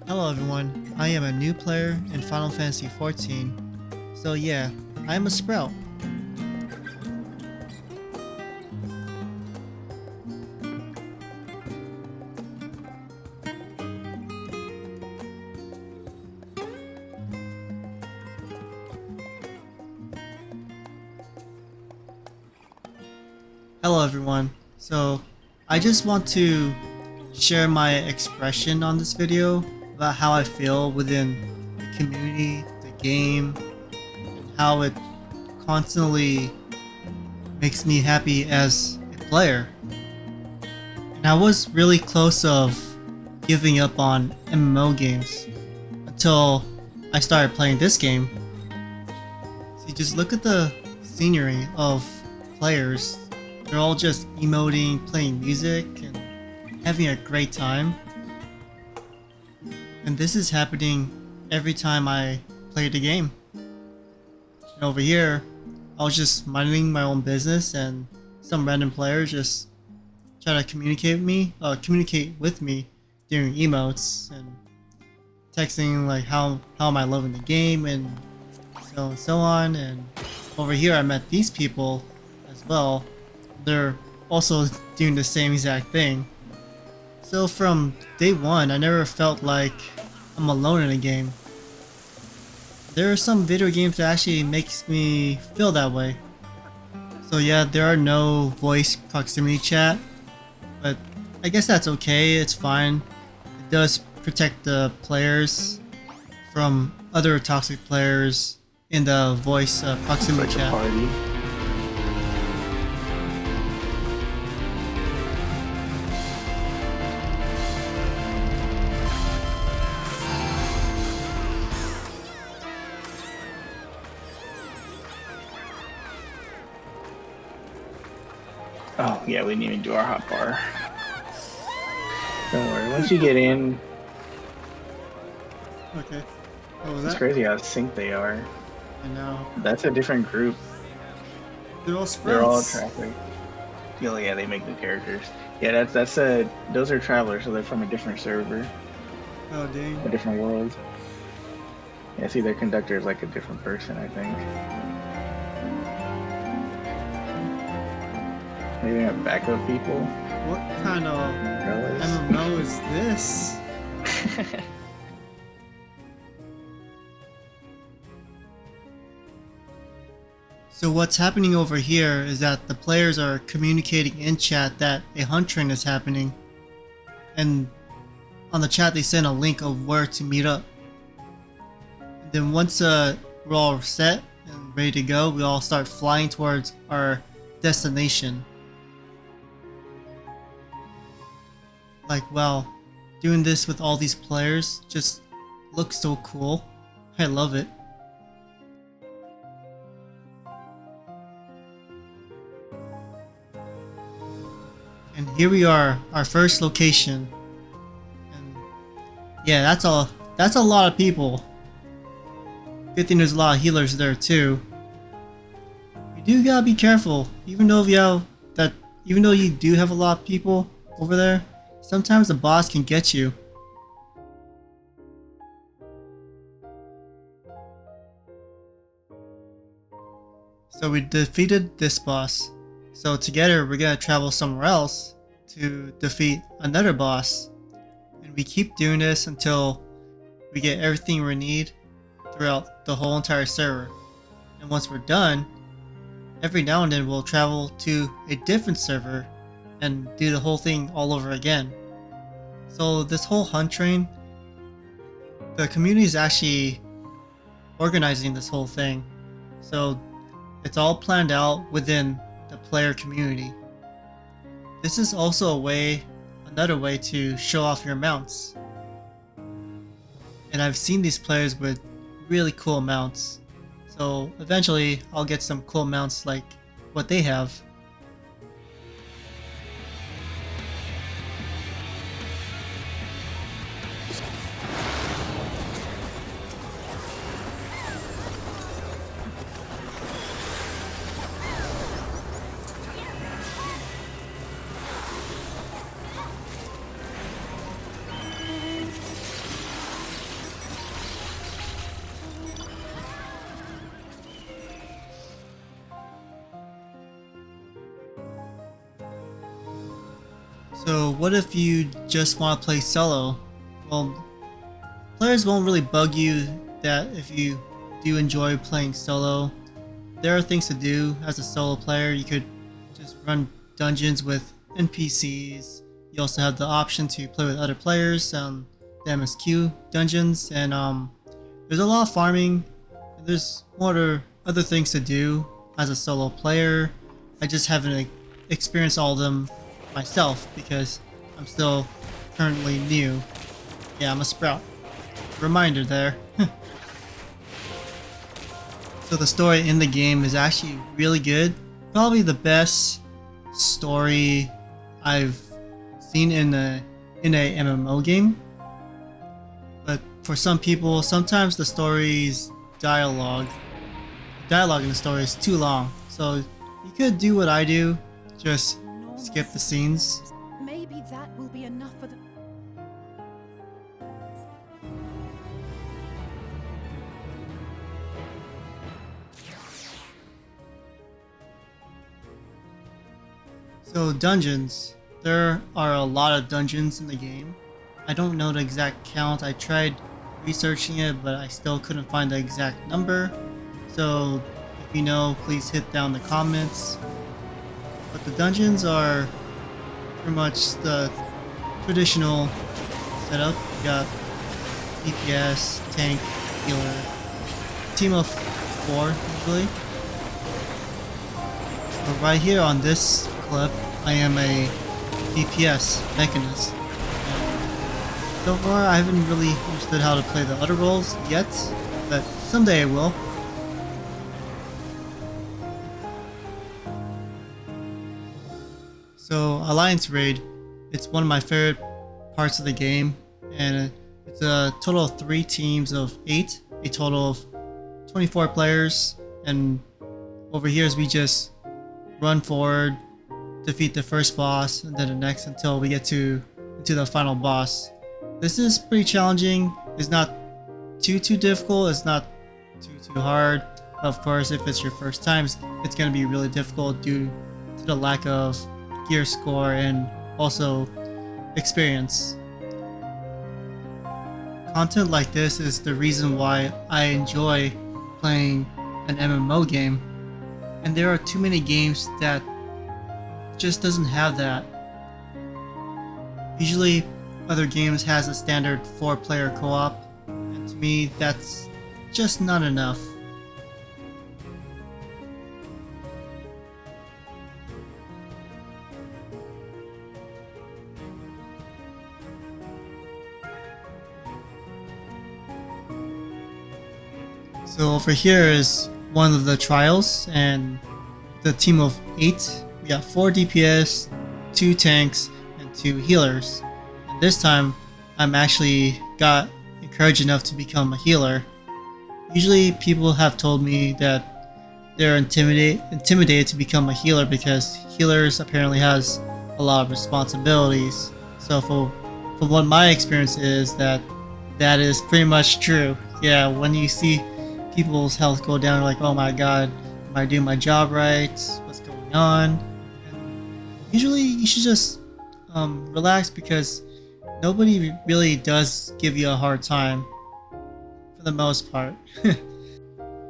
Hello everyone, I am a new player in Final Fantasy XIV. So yeah, I am a Sprout. Hello everyone. So I just want to share my expression on this video about how I feel within the community, the game, and how it constantly makes me happy as a player. And I was really close of giving up on MMO games until I started playing this game. See, just look at the scenery of players. They're all just emoting, playing music, and having a great time. And this is happening every time I play the game. And over here, I was just minding my own business, and some random players just try to communicate with me during emotes and texting like how am I loving the game and so on. And over here, I met these people as well. They're also doing the same exact thing. So from day one, I never felt like I'm alone in a game. There are some video games that actually makes me feel that way. So yeah, there are no voice proximity chat, but I guess that's okay, it's fine. It does protect the players from other toxic players in the voice proximity Like a chat. party. Oh yeah, we didn't even do our hot bar. Don't worry, once you get in, Okay. What was it's that? crazy how synced they are. I know. That's a different group. They're all They're all sprouts. traffic. Yeah, they make new characters. Yeah, those are travelers, so they're from a different server, Oh dang. a different world. Yeah, see, their conductor is like a different person, I think. Maybe they have backup people. What kind of Umbrellas. MMO is this? So what's happening over here is that the players are communicating in chat that a hunt train is happening. And on the chat they send a link of where to meet up. And then once we're all set and ready to go, we all start flying towards our destination. Like wow, doing this with all these players just looks so cool. I love it. And here we are, our first location. And yeah, that's a lot of people. Good thing there's a lot of healers there too. You do gotta be careful, even though even though you do have a lot of people over there, sometimes the boss can get you. So we defeated this boss. So together we're gonna travel somewhere else to defeat another boss. And we keep doing this until we get everything we need throughout the whole entire server. And once we're done, every now and then we'll travel to a different server and do the whole thing all over again. So this whole hunt train, the community is actually organizing this whole thing. So it's all planned out within the player community. This is also another way to show off your mounts. And I've seen these players with really cool mounts. So eventually I'll get some cool mounts like what they have. So what if you just want to play solo? Well, players won't really bug you that if you do enjoy playing solo. There are things to do as a solo player. You could just run dungeons with NPCs. You also have the option to play with other players, the MSQ dungeons, and there's a lot of farming. And there's more other things to do as a solo player. I just haven't experienced all of them myself because I'm still currently new. Yeah, I'm a sprout. Reminder there. So the story in the game is actually really good. Probably the best story I've seen in a MMO game. But for some people, sometimes the story's dialogue in the story is too long. So you could do what I do, just skip the scenes. Maybe that will be enough for the... So dungeons. There are a lot of dungeons in the game. I don't know the exact count. I tried researching it, but I still couldn't find the exact number. So if you know, please hit down the comments. But the dungeons are pretty much the traditional setup. You got DPS, tank, healer, team of 4 usually. But right here on this clip, I am a DPS mechanist. So far, I haven't really understood how to play the other roles yet, but someday I will. So, Alliance Raid, it's one of my favorite parts of the game, and it's a total of 3 teams of 8, a total of 24 players, and over here is we just run forward, defeat the first boss, and then the next until we get to the final boss. This is pretty challenging. It's not too difficult. It's not too hard. Of course, if it's your first time, it's going to be really difficult due to the lack of gear score and also experience. Content like this is the reason why I enjoy playing an MMO game, and there are too many games that just doesn't have that. Usually other games has a standard 4-player co-op, and to me that's just not enough. So over here is one of the trials, and the team of 8, we got 4 DPS, 2 tanks, and 2 healers. And this time, I'm actually got encouraged enough to become a healer. Usually people have told me that they're intimidated to become a healer because healers apparently has a lot of responsibilities. So from what my experience is, that is pretty much true. Yeah, when you see people's health go down, like, oh my god, am I doing my job right? What's going on? And usually you should just relax because nobody really does give you a hard time for the most part.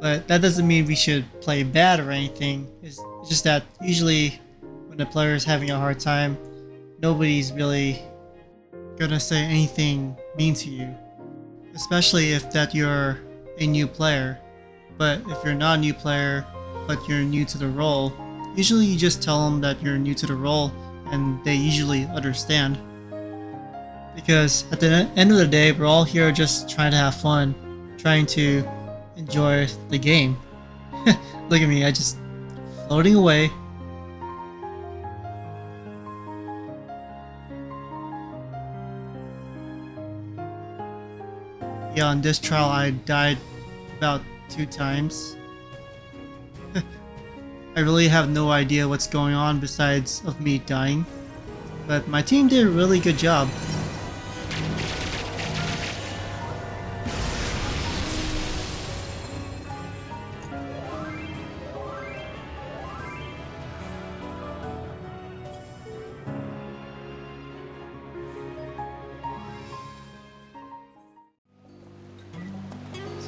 But that doesn't mean we should play bad or anything. It's just that usually when the player is having a hard time, nobody's really gonna say anything mean to you, especially if that you're a new player. But if you're not a new player but you're new to the role, usually you just tell them that you're new to the role and they usually understand, because at the end of the day we're all here just trying to have fun, trying to enjoy the game. Look at me, I just floating away. Yeah, on this trial I died about 2 times. I really have no idea what's going on besides of me dying, but my team did a really good job.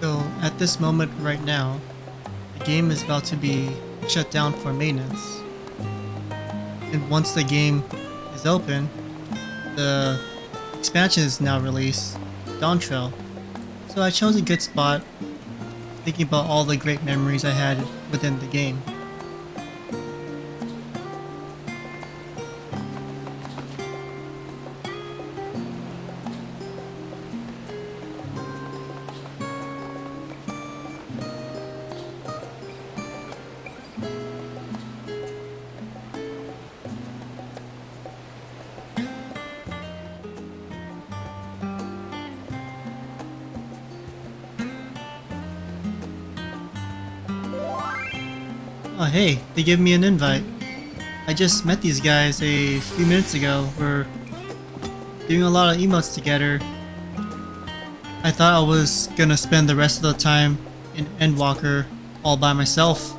So at this moment right now, the game is about to be shut down for maintenance. And once the game is open, the expansion is now released, Dawn Trail. So I chose a good spot, thinking about all the great memories I had within the game. Oh hey, they gave me an invite. I just met these guys a few minutes ago. We're doing a lot of emotes together. I thought I was gonna spend the rest of the time in Endwalker all by myself,